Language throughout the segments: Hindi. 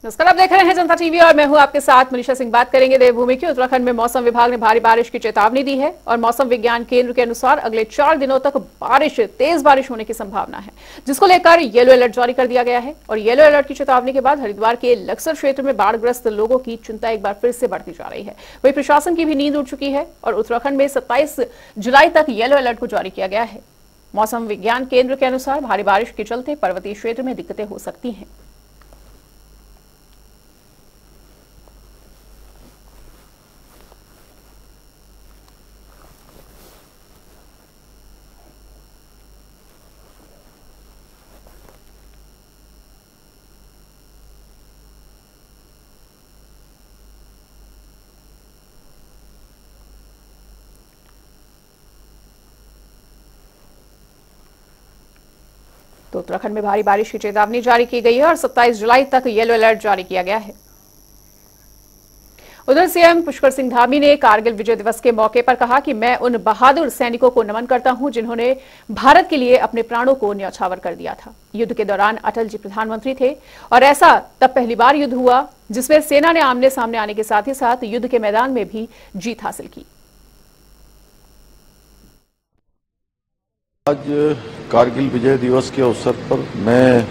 नमस्कार, आप देख रहे हैं जनता टीवी और मैं हूं आपके साथ मनीषा सिंह। बात करेंगे देवभूमि की। उत्तराखंड में मौसम विभाग ने भारी बारिश की चेतावनी दी है और मौसम विज्ञान केंद्र के अनुसार अगले 4 दिनों तक तेज बारिश होने की संभावना है, जिसको लेकर येलो अलर्ट जारी कर दिया गया है। और येलो अलर्ट की चेतावनी के बाद हरिद्वार के लक्सर क्षेत्र में बाढ़ग्रस्त लोगों की चिंता एक बार फिर से बढ़ती जा रही है। वही प्रशासन की भी नींद उड़ चुकी है और उत्तराखंड में 27 जुलाई तक येलो अलर्ट को जारी किया गया है। मौसम विज्ञान केंद्र के अनुसार भारी बारिश के चलते पर्वतीय क्षेत्र में दिक्कतें हो सकती हैं। तो उत्तराखंड में भारी बारिश की चेतावनी जारी की गई है और 27 जुलाई तक येलो अलर्ट जारी किया गया है। उधर सीएम पुष्कर सिंह धामी ने कारगिल विजय दिवस के मौके पर कहा कि मैं उन बहादुर सैनिकों को नमन करता हूं जिन्होंने भारत के लिए अपने प्राणों को न्यौछावर कर दिया था। युद्ध के दौरान अटल जी प्रधानमंत्री थे और ऐसा तब पहली बार युद्ध हुआ जिसमें सेना ने आमने सामने आने के साथ ही साथ युद्ध के मैदान में भी जीत हासिल की। आज कारगिल विजय दिवस के अवसर पर मैं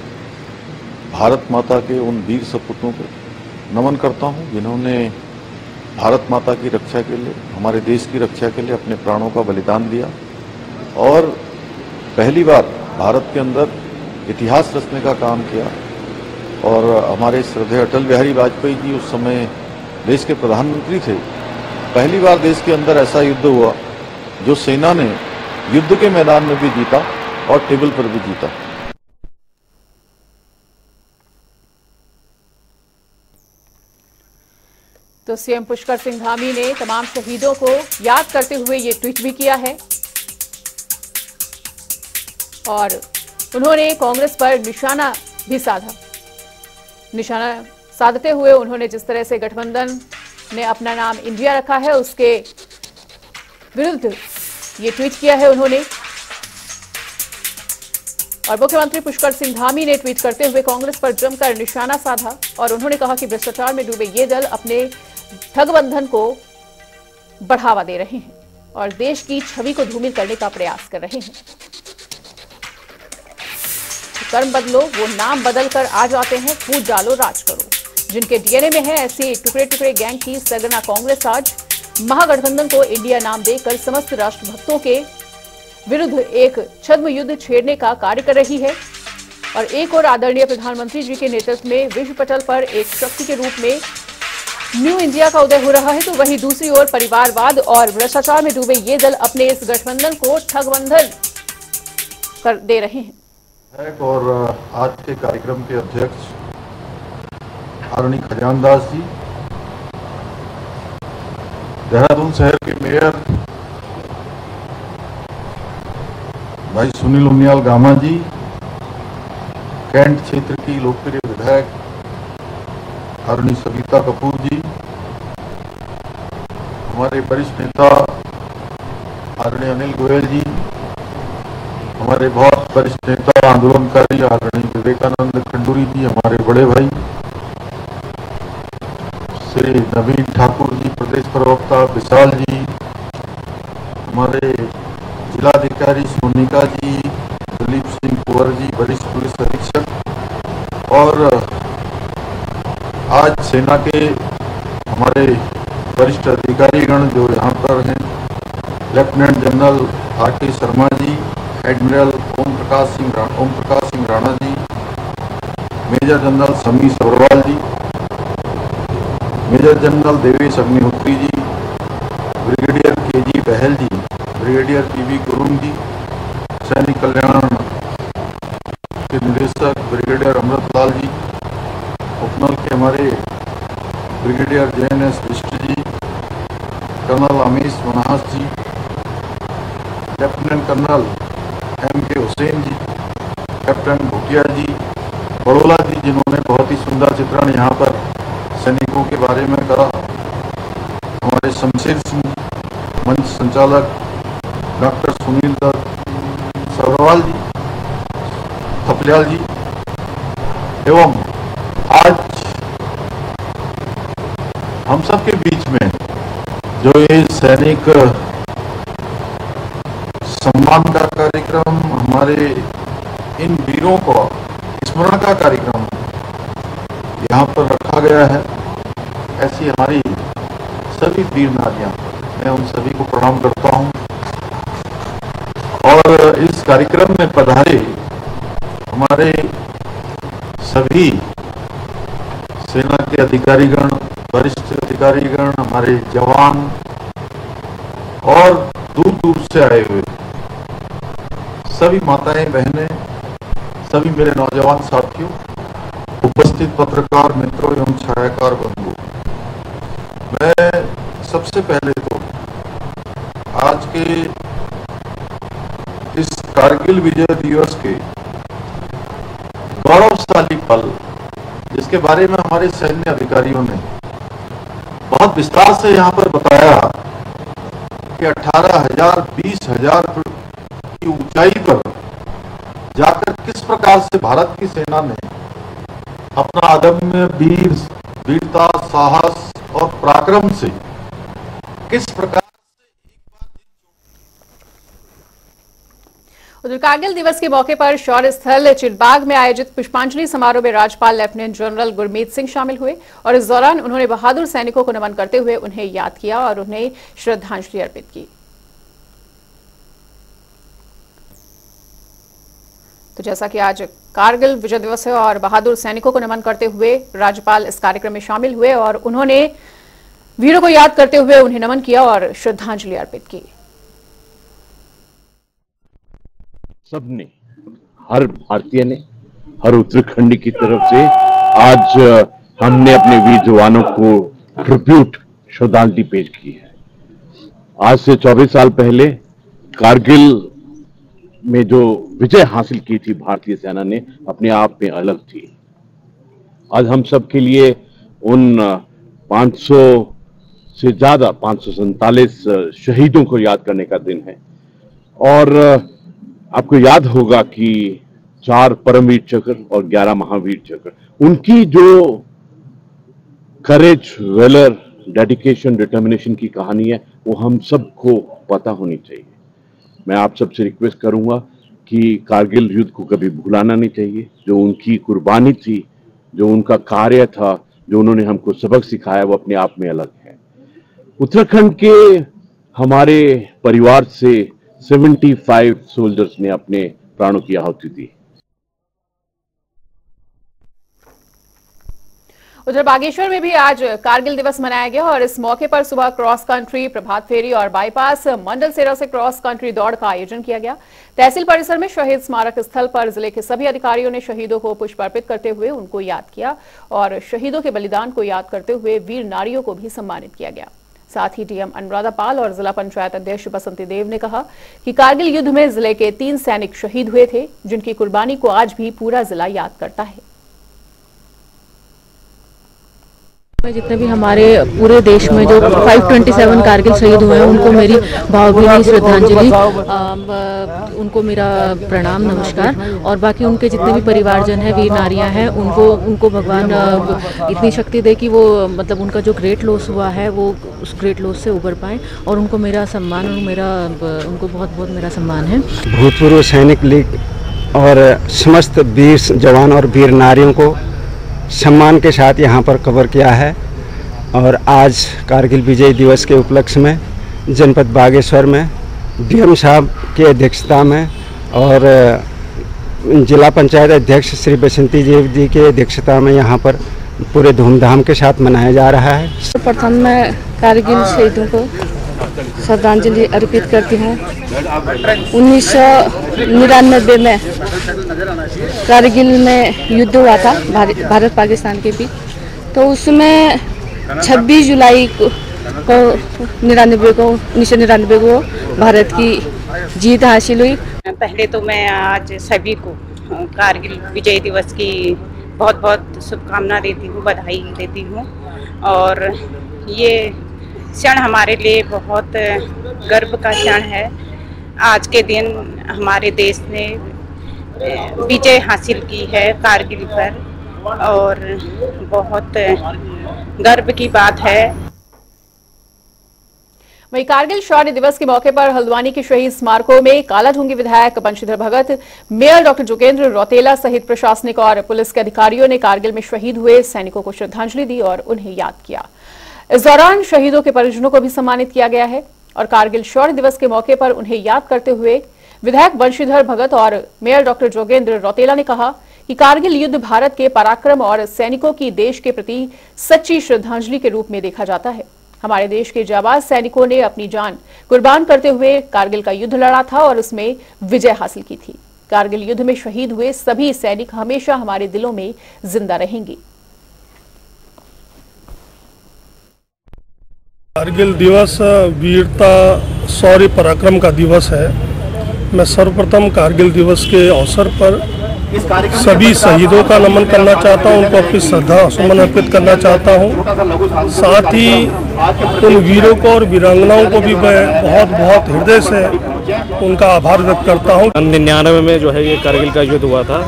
भारत माता के उन वीर सपूतों को नमन करता हूं जिन्होंने भारत माता की रक्षा के लिए, हमारे देश की रक्षा के लिए अपने प्राणों का बलिदान दिया और पहली बार भारत के अंदर इतिहास रचने का काम किया। और हमारे श्रद्धेय अटल बिहारी वाजपेयी जी उस समय देश के प्रधानमंत्री थे। पहली बार देश के अंदर ऐसा युद्ध हुआ जो सेना ने युद्ध के मैदान में भी जीता और टेबल पर भी जीता। तो सीएम पुष्कर सिंह धामी ने तमाम शहीदों को याद करते हुए ये ट्वीट भी किया है और उन्होंने कांग्रेस पर निशाना भी साधा। निशाना साधते हुए उन्होंने जिस तरह से गठबंधन ने अपना नाम इंडिया रखा है उसके विरुद्ध ये ट्वीट किया है उन्होंने। और मुख्यमंत्री पुष्कर सिंह धामी ने ट्वीट करते हुए कांग्रेस पर जमकर निशाना साधा और उन्होंने कहा कि भ्रष्टाचार में डूबे ये दल अपने ठगबंधन को बढ़ावा दे रहे हैं और देश की छवि को धूमिल करने का प्रयास कर रहे हैं। कर्म बदलो, वो नाम बदलकर आ जाते हैं, फूट डालो राज करो। जिनके डीएनए में है ऐसे टुकड़े टुकड़े गैंग की सरगना कांग्रेस आज महागठबंधन को इंडिया नाम देकर समस्त राष्ट्रभक्तों के विरुद्ध एक छद्म युद्ध छेड़ने का कार्य कर रही है। और एक और आदरणीय प्रधानमंत्री जी के नेतृत्व में विश्व पटल पर एक शक्ति के रूप में न्यू इंडिया का उदय हो रहा है, तो वहीं दूसरी ओर परिवारवाद और भ्रष्टाचार में डूबे ये दल अपने इस गठबंधन को ठगबंधन कर दे रहे हैं। और आज के कार्यक्रम के अध्यक्ष आदरणीय खजानदास जी, देहरादून शहर के मेयर भाई सुनील उनियाल गामा जी, कैंट क्षेत्र की लोकप्रिय विधायक आदरणीय सविता कपूर जी, हमारे वरिष्ठ नेता आदरणीय अनिल गोयल जी, हमारे बहुत वरिष्ठ नेता आंदोलनकारी आदरणीय विवेकानंद खंडूरी जी, हमारे बड़े भाई श्री नवीन ठाकुर जी, प्रदेश प्रवक्ता विशाल जी, हमारे जिलाधिकारी सोनिका जी, दिलीप सिंह कुंवर जी, वरिष्ठ पुलिस अधीक्षक, और आज सेना के हमारे वरिष्ठ अधिकारीगण जो यहाँ पर हैं, lieutenant general R K. Sharma ji, admiral Om Prakash Singh Rana ji, major general समी सब्रवाल जी, major general Devesh Agnihotri ji, brigadier KG. बहल जी, ब्रिगेडियर पी.वी. गुरुंग जी, सैनिक कल्याण के निदेशक ब्रिगेडियर अमृतलाल जी, उपनल के हमारे ब्रिगेडियर जे.एन.एस. बिष्ट जी, कर्नल अमीश मनाहस जी, लेफ्टिनेंट कर्नल M.K. हुसैन जी, कैप्टन भूटिया जी, बड़ोला जी, जिन्होंने बहुत ही सुंदर चित्रण यहाँ पर सैनिकों के बारे में करा, हमारे शमशेर सिंह, मंच संचालक डॉक्टर सुनील दत्त सब्रवाल जी, थपलियाल जी, एवं आज हम सबके बीच में जो ये सैनिक सम्मान का कार्यक्रम, हमारे इन वीरों को स्मरण का कार्यक्रम यहाँ पर रखा गया है, ऐसी हमारी सभी वीर नारियां, मैं उन सभी को प्रणाम करता हूं। और इस कार्यक्रम में पधारे हमारे सभी सेना के अधिकारीगण, वरिष्ठ अधिकारीगण, हमारे जवान और दूर दूर से आए हुए सभी माताएं, बहनें, सभी मेरे नौजवान साथियों, उपस्थित पत्रकार मित्रों एवं छायाकार बंधु, मैं सबसे पहले तो आज के इस कारगिल विजय दिवस के गौरवशाली पल, जिसके बारे में हमारे सैन्य अधिकारियों ने बहुत विस्तार से यहाँ पर बताया कि 18,000 20,000 की ऊंचाई पर जाकर किस प्रकार से भारत की सेना ने अपना अदम्य वीरता, साहस और पराक्रम से किस प्रकार उधर कारगिल दिवस के मौके पर शौर्य स्थल चिरबाग में आयोजित पुष्पांजलि समारोह में राज्यपाल लेफ्टिनेंट जनरल गुरमीत सिंह शामिल हुए और इस दौरान उन्होंने बहादुर सैनिकों को नमन करते हुए उन्हें याद किया और उन्हें श्रद्धांजलि अर्पित की। तो जैसा कि आज कारगिल विजय दिवस है और बहादुर सैनिकों को नमन करते हुए राज्यपाल इस कार्यक्रम में शामिल हुए और उन्होंने वीरों को याद करते हुए उन्हें नमन किया और श्रद्धांजलि अर्पित की। सबने, हर भारतीय ने, हर उत्तराखंडी की तरफ से आज हमने अपने वीर जवानों को ट्रिब्यूट, श्रद्धांजलि पेश की है। आज से 24 साल पहले कारगिल में जो विजय हासिल की थी भारतीय सेना ने, अपने आप में अलग थी। आज हम सब के लिए उन 500 से ज्यादा 547 शहीदों को याद करने का दिन है। और आपको याद होगा कि 4 परमवीर चक्र और 11 महावीर चक्र, उनकी जो करेज, वेलर, डेडिकेशन, डिटर्मिनेशन की कहानी है, वो हम सबको पता होनी चाहिए। मैं आप सबसे रिक्वेस्ट करूंगा कि कारगिल युद्ध को कभी भुलाना नहीं चाहिए। जो उनकी कुर्बानी थी, जो उनका कार्य था, जो उन्होंने हमको सबक सिखाया, वो अपने आप में अलग है। उत्तराखंड के हमारे परिवार से 75 सोल्जर्स ने अपने प्राणों की आहुति दी। उधर बागेश्वर में भी आज कारगिल दिवस मनाया गया और इस मौके पर सुबह क्रॉस कंट्री, प्रभात फेरी और बाईपास मंडल सेरा से क्रॉस कंट्री दौड़ का आयोजन किया गया। तहसील परिसर में शहीद स्मारक स्थल पर जिले के सभी अधिकारियों ने शहीदों को पुष्प अर्पित करते हुए उनको याद किया और शहीदों के बलिदान को याद करते हुए वीर नारियों को भी सम्मानित किया गया। साथ ही डीएम अनुराधा पाल और जिला पंचायत अध्यक्ष बसंती देव ने कहा कि कारगिल युद्ध में जिले के 3 सैनिक शहीद हुए थे, जिनकी कुर्बानी को आज भी पूरा जिला याद करता है। जितने भी हमारे पूरे देश में जो 527 कारगिल शहीद हुए हैं, उनको मेरी भावभीनी श्रद्धांजलि, उनको मेरा प्रणाम, नमस्कार। और बाकी उनके जितने भी परिवारजन हैं, वीर नारियां हैं, उनको भगवान इतनी शक्ति दे कि वो मतलब उनका जो ग्रेट लॉस हुआ है वो उस ग्रेट लॉस से उबर पाए। और उनको मेरा सम्मान और उनको बहुत बहुत मेरा सम्मान है। भूतपूर्व सैनिक लीग और समस्त वीर जवान और वीर नारियों को सम्मान के साथ यहाँ पर कवर किया है। और आज कारगिल विजय दिवस के उपलक्ष्य में जनपद बागेश्वर में डीएम साहब की अध्यक्षता में और जिला पंचायत अध्यक्ष श्री बसंती देव जी की अध्यक्षता में यहाँ पर पूरे धूमधाम के साथ मनाया जा रहा है। प्रथम मैं कारगिल शहीदों को श्रद्धांजलि अर्पित करती हूँ। 1999 में कारगिल में युद्ध हुआ था भारत पाकिस्तान के बीच, तो उसमें 26 जुलाई को 1999 को भारत की जीत हासिल हुई। पहले तो मैं आज सभी को कारगिल विजय दिवस की बहुत बहुत शुभकामना देती हूँ, बधाई देती हूँ। और ये क्षण हमारे लिए बहुत गर्व का क्षण है। आज के दिन हमारे देश ने विजय हासिल की है कारगिल पर, और बहुत गर्व की बात है। वहीं कारगिल शौर्य दिवस के मौके पर हल्द्वानी के शहीद स्मारकों में कालाढूंगी विधायक बंशीधर भगत, मेयर डॉक्टर जोगेंद्र रौतेला सहित प्रशासनिक और पुलिस के अधिकारियों ने कारगिल में शहीद हुए सैनिकों को श्रद्धांजलि दी और उन्हें याद किया। इस दौरान शहीदों के परिजनों को भी सम्मानित किया गया है और कारगिल शौर्य दिवस के मौके पर उन्हें याद करते हुए विधायक बंशीधर भगत और मेयर डॉक्टर जोगेंद्र रौतेला ने कहा कि कारगिल युद्ध भारत के पराक्रम और सैनिकों की देश के प्रति सच्ची श्रद्धांजलि के रूप में देखा जाता है। हमारे देश के जाबाज सैनिकों ने अपनी जान कुर्बान करते हुए कारगिल का युद्ध लड़ा था और उसमें विजय हासिल की थी। कारगिल युद्ध में शहीद हुए सभी सैनिक हमेशा हमारे दिलों में जिंदा रहेंगे। कारगिल दिवस वीरता शौर्य पराक्रम का दिवस है। मैं सर्वप्रथम कारगिल दिवस के अवसर पर सभी शहीदों का नमन करना चाहता हूं, उनको अपनी श्रद्धा सुमन अर्पित करना चाहता हूं। साथ ही उन वीरों को और वीरांगनाओं को भी मैं बहुत बहुत हृदय से उनका आभार व्यक्त करता हूं। 99 में जो है ये कारगिल का युद्ध हुआ था,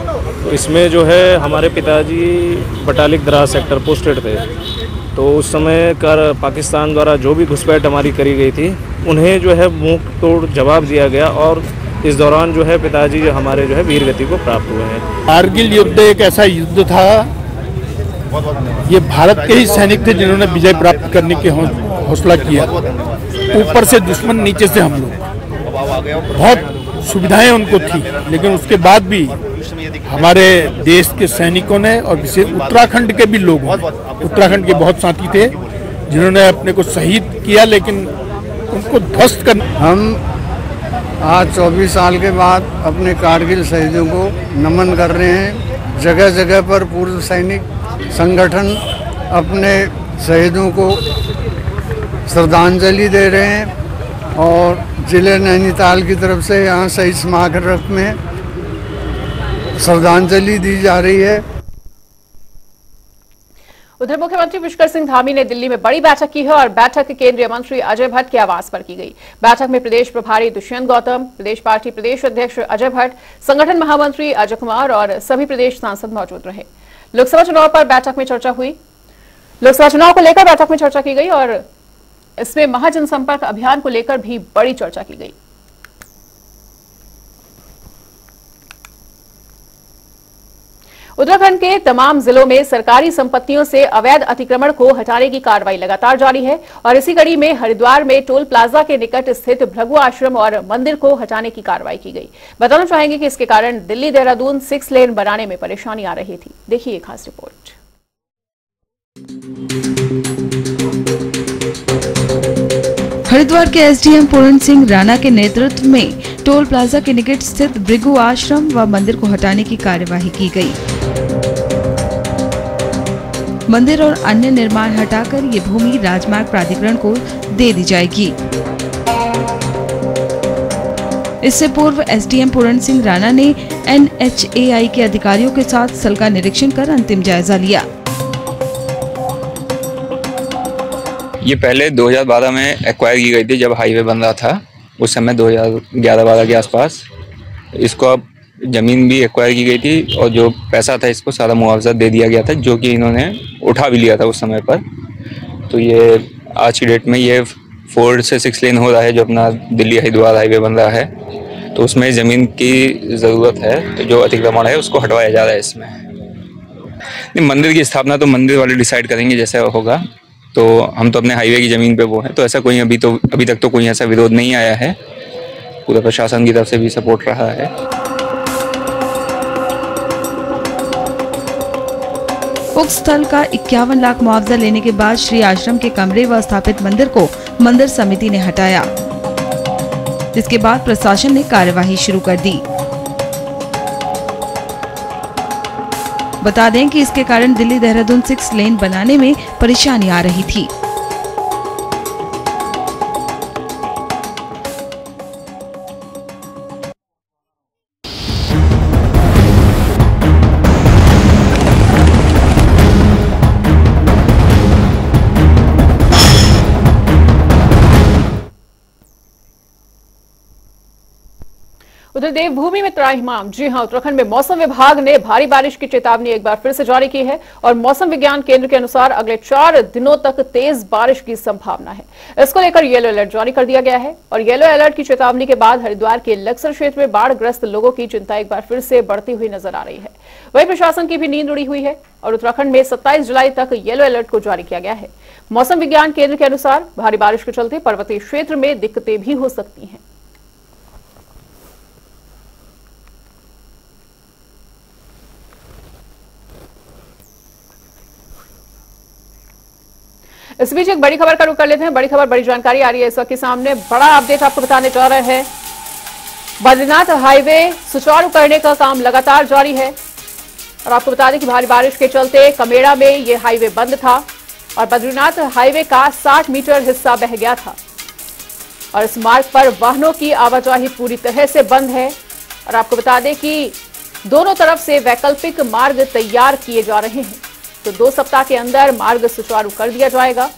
तो इसमें जो है हमारे पिताजी बटालिक द्रास सेक्टर पोस्टेड थे। तो उस समय पाकिस्तान द्वारा जो भी घुसपैठ हमारी करी गई थी उन्हें जो है मुंह तोड़ जवाब दिया गया और इस दौरान जो है पिताजी हमारे जो है वीर गति को प्राप्त हुए हैं। कारगिल युद्ध एक ऐसा युद्ध था, ये भारत के ही सैनिक थे जिन्होंने विजय प्राप्त करने की हौसला किया। ऊपर से दुश्मन, नीचे से हम लोग, बहुत सुविधाएं उनको थी, लेकिन उसके बाद भी हमारे देश के सैनिकों ने और विशेष उत्तराखंड के भी लोग, उत्तराखंड के बहुत साथी थे जिन्होंने अपने को शहीद किया, लेकिन उनको ध्वस्त कर। हम आज 24 साल के बाद अपने कारगिल शहीदों को नमन कर रहे हैं। जगह जगह पर पूर्व सैनिक संगठन अपने शहीदों को श्रद्धांजलि दे रहे हैं और जिले नैनीताल की तरफ से यहाँ शहीद स्मारक में श्रद्धांजलि दी जा रही है। उधर मुख्यमंत्री पुष्कर सिंह धामी ने दिल्ली में बड़ी बैठक की है और बैठक केंद्रीय मंत्री अजय भट्ट के आवास पर की गई। बैठक में प्रदेश प्रभारी दुष्यंत गौतम, प्रदेश पार्टी प्रदेश अध्यक्ष अजय भट्ट, संगठन महामंत्री अजय कुमार और सभी प्रदेश सांसद मौजूद रहे। लोकसभा चुनाव पर बैठक में चर्चा हुई। लोकसभा चुनाव को लेकर बैठक में चर्चा की गई और इसमें महाजनसंपर्क अभियान को लेकर भी बड़ी चर्चा की गई। उत्तराखंड के तमाम जिलों में सरकारी संपत्तियों से अवैध अतिक्रमण को हटाने की कार्रवाई लगातार जारी है और इसी कड़ी में हरिद्वार में टोल प्लाजा के निकट स्थित भृगु आश्रम और मंदिर को हटाने की कार्रवाई की गई। बताना चाहेंगे कि इसके कारण दिल्ली देहरादून 6 लेन बनाने में परेशानी आ रही थी। देखिए एक खास रिपोर्ट। हरिद्वार के एसडीएम पूर्ण सिंह राणा के नेतृत्व में टोल प्लाजा के निकट स्थित भृगु आश्रम व मंदिर को हटाने की कार्यवाही की गई। मंदिर और अन्य निर्माण हटाकर ये भूमि राजमार्ग प्राधिकरण को दे दी जाएगी। इससे पूर्व एसडीएम पूर्ण सिंह राणा ने एनएचएआई के अधिकारियों के साथ स्थल का निरीक्षण कर अंतिम जायजा लिया। ये पहले 2012 में एक्वायर की गई थी जब हाईवे बन रहा था, उस समय 2011-12 के आसपास इसको अब ज़मीन भी एक्वायर की गई थी और जो पैसा था इसको सारा मुआवजा दे दिया गया था, जो कि इन्होंने उठा भी लिया था उस समय पर। तो ये आज की डेट में ये 4 से 6 लेन हो रहा है जो अपना दिल्ली हरिद्वार हाईवे बन रहा है, तो उसमें ज़मीन की ज़रूरत है, तो जो अतिक्रमण है उसको हटवाया जा रहा है। इसमें मंदिर की स्थापना तो मंदिर वाले डिसाइड करेंगे जैसे होगा, तो हम तो अपने हाईवे की ज़मीन पे वो है, तो ऐसा कोई अभी तक तो कोई ऐसा विरोध नहीं आया है। पूरा प्रशासन की तरफ से भी सपोर्ट रहा है। उक्त स्थल का 51 लाख मुआवजा लेने के बाद श्री आश्रम के कमरे व स्थापित मंदिर को मंदिर समिति ने हटाया, जिसके बाद प्रशासन ने कार्यवाही शुरू कर दी। बता दें कि इसके कारण दिल्ली देहरादून 6 लेन बनाने में परेशानी आ रही थी। उधर देवभूमि में त्राहिमाम। जी हां, उत्तराखंड में मौसम विभाग ने भारी बारिश की चेतावनी एक बार फिर से जारी की है और मौसम विज्ञान केंद्र के अनुसार अगले 4 दिनों तक तेज बारिश की संभावना है। इसको लेकर येलो अलर्ट जारी कर दिया गया है और येलो अलर्ट की चेतावनी के बाद हरिद्वार के लक्सर क्षेत्र में बाढ़ग्रस्त लोगों की चिंता एक बार फिर से बढ़ती हुई नजर आ रही है। वहीं प्रशासन की भी नींद उड़ी हुई है और उत्तराखंड में 27 जुलाई तक येलो अलर्ट को जारी किया गया है। मौसम विज्ञान केंद्र के अनुसार भारी बारिश के चलते पर्वतीय क्षेत्र में दिक्कतें भी हो सकती हैं। इस बीच एक बड़ी खबर का रुख कर लेते हैं। बड़ी खबर, बड़ी जानकारी आ रही है इस वक्त के सामने। बड़ा अपडेट आपको बताने जा रहे हैं। बद्रीनाथ हाईवे सुचारू करने का काम लगातार जारी है और आपको बता दें कि भारी बारिश के चलते कमेड़ा में यह हाईवे बंद था और बद्रीनाथ हाईवे का 60 मीटर हिस्सा बह गया था और इस मार्ग पर वाहनों की आवाजाही पूरी तरह से बंद है। और आपको बता दें कि दोनों तरफ से वैकल्पिक मार्ग तैयार किए जा रहे हैं, तो 2 सप्ताह के अंदर मार्ग सुचारू कर दिया जाएगा,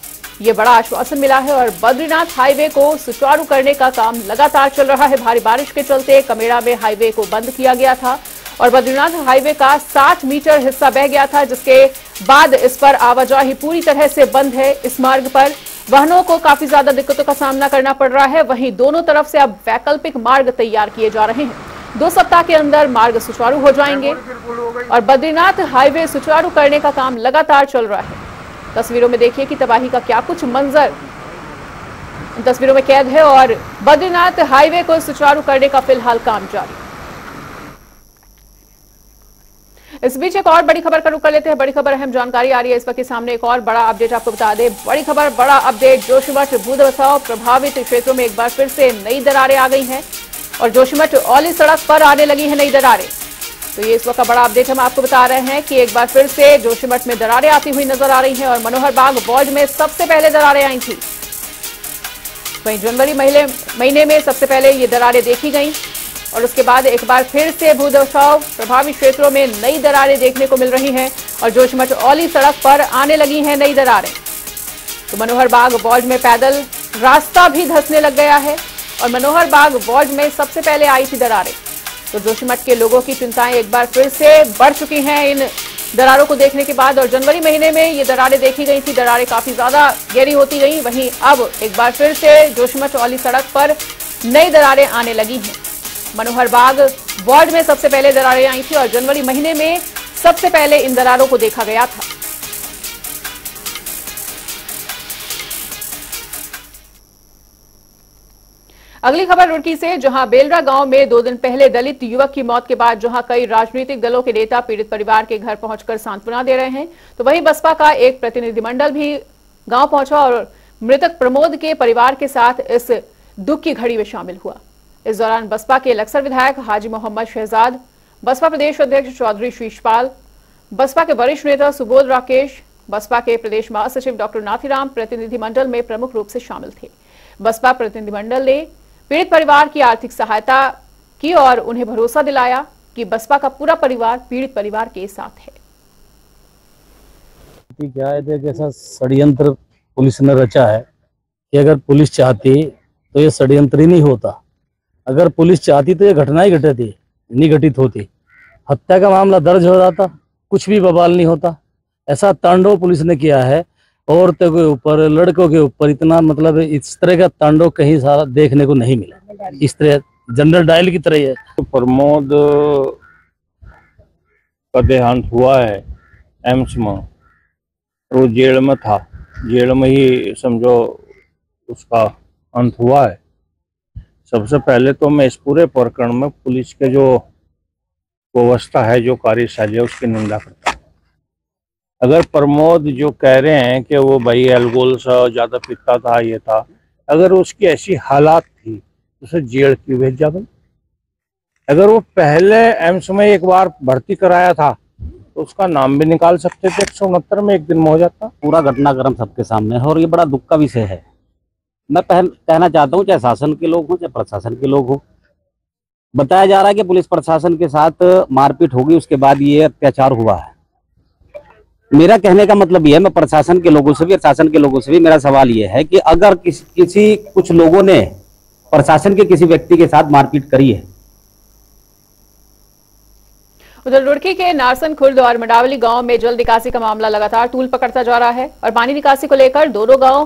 ये बड़ा आश्वासन मिला है। और बद्रीनाथ हाईवे को सुचारू करने का काम लगातार चल रहा है। भारी बारिश के चलते कमेड़ा में हाईवे को बंद किया गया था और बद्रीनाथ हाईवे का 60 मीटर हिस्सा बह गया था, जिसके बाद इस पर आवाजाही पूरी तरह से बंद है। इस मार्ग पर वाहनों को काफी ज्यादा दिक्कतों का सामना करना पड़ रहा है। वहीं दोनों तरफ से अब वैकल्पिक मार्ग तैयार किए जा रहे हैं। 2 सप्ताह के अंदर मार्ग सुचारू हो जाएंगे और बद्रीनाथ हाईवे सुचारू करने का काम लगातार चल रहा है। तस्वीरों में देखिए कि तबाही का क्या कुछ मंजर इन तस्वीरों में कैद है और बद्रीनाथ हाईवे को सुचारू करने का फिलहाल काम जारी। इस बीच एक और बड़ी खबर का रुख कर लेते हैं। बड़ी खबर, अहम जानकारी आ रही है इस वक्त के सामने। एक और बड़ा अपडेट आपको बता दें। बड़ी खबर, बड़ा अपडेट। जोशीमठ बूंद बसाव प्रभावित क्षेत्रों में एक बार फिर से नई दरारें आ गई हैं और जोशीमठ औली सड़क पर आने लगी है नई दरारें। तो ये इस वक्त का बड़ा अपडेट हम आपको बता रहे हैं कि एक बार फिर से जोशीमठ में दरारें आती हुई नजर आ रही हैं और मनोहर बाग वार्ड में सबसे पहले दरारें आई थी। वहीं जनवरी महीने में सबसे पहले ये दरारें देखी गई और उसके बाद एक बार फिर से भूदबसाव प्रभावित क्षेत्रों में नई दरारें देखने को मिल रही हैं और जोशीमठ औली सड़क पर आने लगी हैं नई दरारें। तो मनोहर बाग वार्ड में पैदल रास्ता भी धंसने लग गया है और मनोहर बाग वार्ड में सबसे पहले आई थी दरारें। तो जोशीमठ के लोगों की चिंताएं एक बार फिर से बढ़ चुकी हैं इन दरारों को देखने के बाद और जनवरी महीने में ये दरारें देखी गई थी। दरारें काफी ज्यादा गहरी होती गई। वहीं अब एक बार फिर से जोशीमठ औली सड़क पर नई दरारें आने लगी हैं। मनोहर बाग वार्ड में सबसे पहले दरारें आई थी और जनवरी महीने में सबसे पहले इन दरारों को देखा गया था। अगली खबर रुड़की से, जहां बेलरा गांव में 2 दिन पहले दलित युवक की मौत के बाद जहां कई राजनीतिक दलों के नेता पीड़ित परिवार के घर पहुंचकर सांत्वना दे रहे हैं, तो वहीं बसपा का एक प्रतिनिधिमंडल भी गांव पहुंचा और मृतक प्रमोद के परिवार के साथ इस दुख की घड़ी में शामिल हुआ। इस दौरान बसपा के लक्सर विधायक हाजी मोहम्मद शहजाद, बसपा प्रदेश अध्यक्ष चौधरी शीशपाल, बसपा के वरिष्ठ नेता सुबोध राकेश, बसपा के प्रदेश महासचिव डॉक्टर नाथीराम प्रतिनिधिमंडल में प्रमुख रूप से शामिल थे। बसपा प्रतिनिधिमंडल ने पीड़ित परिवार की आर्थिक सहायता की और उन्हें भरोसा दिलाया कि बसपा का पूरा परिवार पीड़ित परिवार के साथ है। क्या है, जैसा षड्यंत्र पुलिस ने रचा है कि अगर पुलिस चाहती तो ये षड्यंत्र ही नहीं होता। अगर पुलिस चाहती तो ये घटना ही घटती, नहीं घटित होती। हत्या का मामला दर्ज हो जाता, कुछ भी बवाल नहीं होता। ऐसा तांडव पुलिस ने किया है औरतों के ऊपर, लड़कों के ऊपर। इतना मतलब इस तरह का तांडव कहीं सारा देखने को नहीं मिला। इस तरह जनरल डायल की तरह है। तो प्रमोद का देहांत हुआ है एम्स में, वो जेल में था, जेल में ही समझो उसका अंत हुआ है। सबसे पहले तो मैं इस पूरे प्रकरण में पुलिस के जो व्यवस्था है, जो कार्यशैली है, उसकी निंदा करता हूँ। अगर प्रमोद जो कह रहे हैं कि वो भाई अल्कोहल से ज्यादा पीता था, ये था, अगर उसकी ऐसी हालात थी तो उसे जेल क्यों भेजा भाई? अगर वो पहले एम्स में एक बार भर्ती कराया था तो उसका नाम भी निकाल सकते थे, 169 में एक दिन में हो जाता। पूरा घटनाक्रम सबके सामने है और ये बड़ा दुख का विषय है। मैं कहना चाहता हूँ, चाहे शासन के लोग हों चाहे प्रशासन के लोग हों, बताया जा रहा है कि पुलिस प्रशासन के साथ मारपीट होगी, उसके बाद ये अत्याचार हुआ है। मेरा कहने का मतलब ये है, मैं प्रशासन के लोगों से भी और शासन के लोगों से भी मेरा सवाल ये है कि अगर कुछ लोगों ने प्रशासन के किसी व्यक्ति के साथ मारपीट करी है उधर रुड़की के नारसन खुर्द और मंडावली गांव में जल निकासी का मामला लगातार तूल पकड़ता जा रहा है और पानी निकासी को लेकर दोनों गांव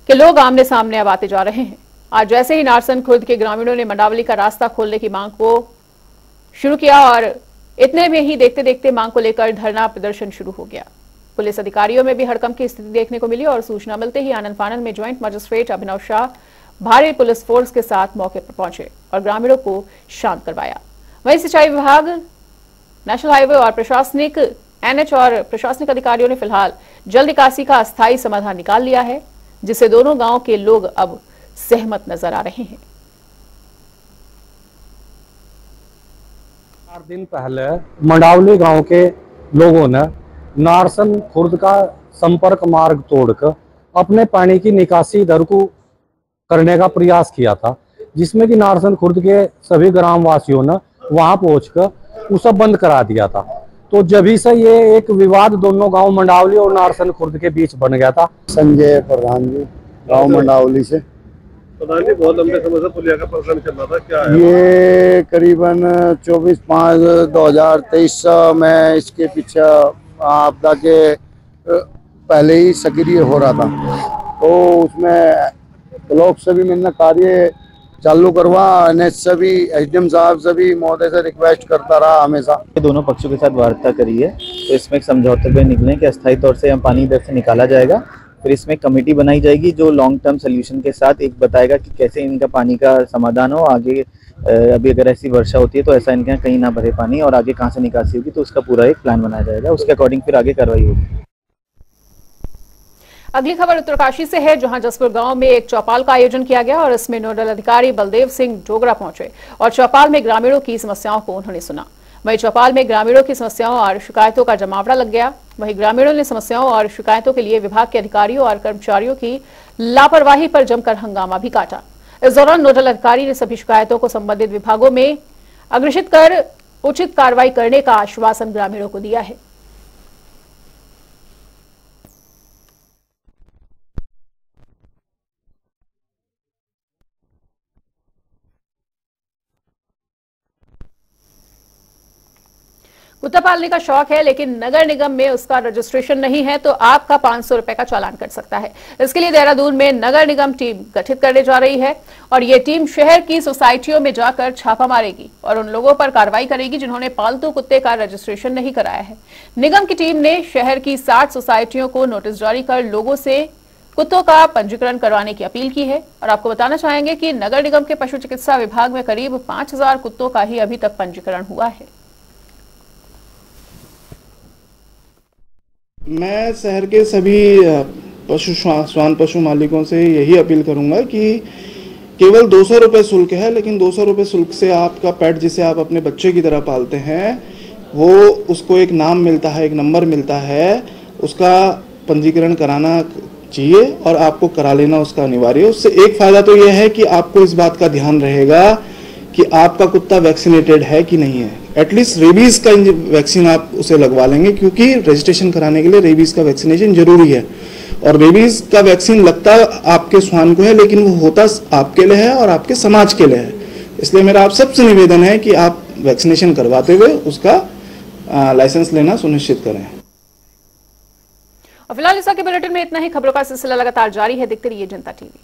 के लोग आमने सामने अब आते जा रहे हैं। आज जैसे ही नारसन खुर्द के ग्रामीणों ने मंडावली का रास्ता खोलने की मांग को शुरू किया और इतने में ही देखते देखते मांग को लेकर धरना प्रदर्शन शुरू हो गया। पुलिस अधिकारियों में भी हड़कंप की स्थिति देखने को मिली और सूचना मिलते ही आनन फानन में ज्वाइंट मजिस्ट्रेट अभिनव शाह भारी पुलिस फोर्स के साथ मौके पर पहुंचे और ग्रामीणों को शांत करवाया। वहीं सिंचाई विभाग, नेशनल हाईवे और प्रशासनिक एनएच और प्रशासनिक अधिकारियों ने फिलहाल जल निकासी का अस्थायी समाधान निकाल लिया है, जिससे दोनों गांव के लोग अब सहमत नजर आ रहे हैं। 4 दिन पहले मंडावली गांव के लोगों ने नारसन खुर्द का संपर्क मार्ग तोड़कर अपने पानी की निकासी इधर को करने का प्रयास किया था, जिसमें कि नारसन खुर्द के सभी ग्रामवासियों ने वहां पहुंचकर उसे बंद करा दिया था। तो जब से ये एक विवाद दोनों गांव मंडावली और नारसन खुर्द के बीच बन गया था। संजय प्रधान जी, गांव मंडावली से। प्रधान जी, बहुत लंबे समय से पुलिया का प्रदर्शन चल रहा था, क्या है? ये करीबन 24/5/2023 में इसके पीछे आपदा के पहले ही सक्रिय हो रहा था, तो उसमें ब्लॉक से भी मैंने कार्य चालू करवा, एनएच से भी, एसडीएम साहब से भी महोदय से रिक्वेस्ट करता रहा हमेशा। दोनों पक्षों के साथ वार्ता करी है, तो इसमें एक समझौते पे निकले कि अस्थायी तौर से हम पानी इधर से निकाला जाएगा। फिर इसमें कमेटी बनाई जाएगी जो लॉन्ग टर्म सोल्यूशन के साथ एक बताएगा कि कैसे इनका पानी का समाधान हो। आगे अभी अगर ऐसी वर्षा होती है तो ऐसा इनके यहाँ कहीं ना भरे पानी, और आगे कहाँ से निकासी होगी, तो उसका पूरा एक प्लान बनाया जाएगा। उसके अकॉर्डिंग फिर आगे कार्रवाई होगी। अगली खबर उत्तरकाशी से है, जहां जसपुर गांव में एक चौपाल का आयोजन किया गया और इसमें नोडल अधिकारी बलदेव सिंह डोगरा पहुंचे और चौपाल में ग्रामीणों की समस्याओं को उन्होंने सुना। वहीं चौपाल में ग्रामीणों की समस्याओं और शिकायतों का जमावड़ा लग गया। वहीं ग्रामीणों ने समस्याओं और शिकायतों के लिए विभाग के अधिकारियों और कर्मचारियों की लापरवाही पर जमकर हंगामा भी काटा। इस दौरान नोडल अधिकारी ने सभी शिकायतों को संबंधित विभागों में अग्रेषित कर उचित कार्रवाई करने का आश्वासन ग्रामीणों को दिया है। कुत्ता पालने का शौक है लेकिन नगर निगम में उसका रजिस्ट्रेशन नहीं है तो आपका 500 रुपए का चालान कट सकता है। इसके लिए देहरादून में नगर निगम टीम गठित करने जा रही है और ये टीम शहर की सोसाइटियों में जाकर छापा मारेगी और उन लोगों पर कार्रवाई करेगी जिन्होंने पालतू कुत्ते का रजिस्ट्रेशन नहीं कराया है। निगम की टीम ने शहर की 60 सोसाइटियों को नोटिस जारी कर लोगों से कुत्तों का पंजीकरण करवाने की अपील की है। और आपको बताना चाहेंगे कि नगर निगम के पशु चिकित्सा विभाग में करीब 5000 कुत्तों का ही अभी तक पंजीकरण हुआ है। मैं शहर के सभी श्वान पशु मालिकों से यही अपील करूंगा कि केवल 200 रुपये शुल्क है, लेकिन 200 रुपये शुल्क से आपका पेट जिसे आप अपने बच्चे की तरह पालते हैं वो उसको एक नाम मिलता है, एक नंबर मिलता है, उसका पंजीकरण कराना चाहिए और आपको करा लेना उसका अनिवार्य है। उससे एक फायदा तो यह है कि आपको इस बात का ध्यान रहेगा कि आपका कुत्ता वैक्सीनेटेड है कि नहीं है। एटलीस्ट रेबीज का वैक्सीन आप उसे लगवा लेंगे, क्योंकि रजिस्ट्रेशन कराने के लिए रेबीज का वैक्सीनेशन जरूरी है। और रेबीज का वैक्सीन लगता आपके श्वान को है, लेकिन वो होता आपके लिए है और आपके समाज के लिए है। इसलिए मेरा आप सबसे निवेदन है कि आप वैक्सीनेशन करवाते हुए उसका लाइसेंस लेना सुनिश्चित करें। और फिलहाल इस के बुलेटिन में इतना ही। खबरों का सिलसिला लगातार जारी है, देखते रहिए जनता टीवी।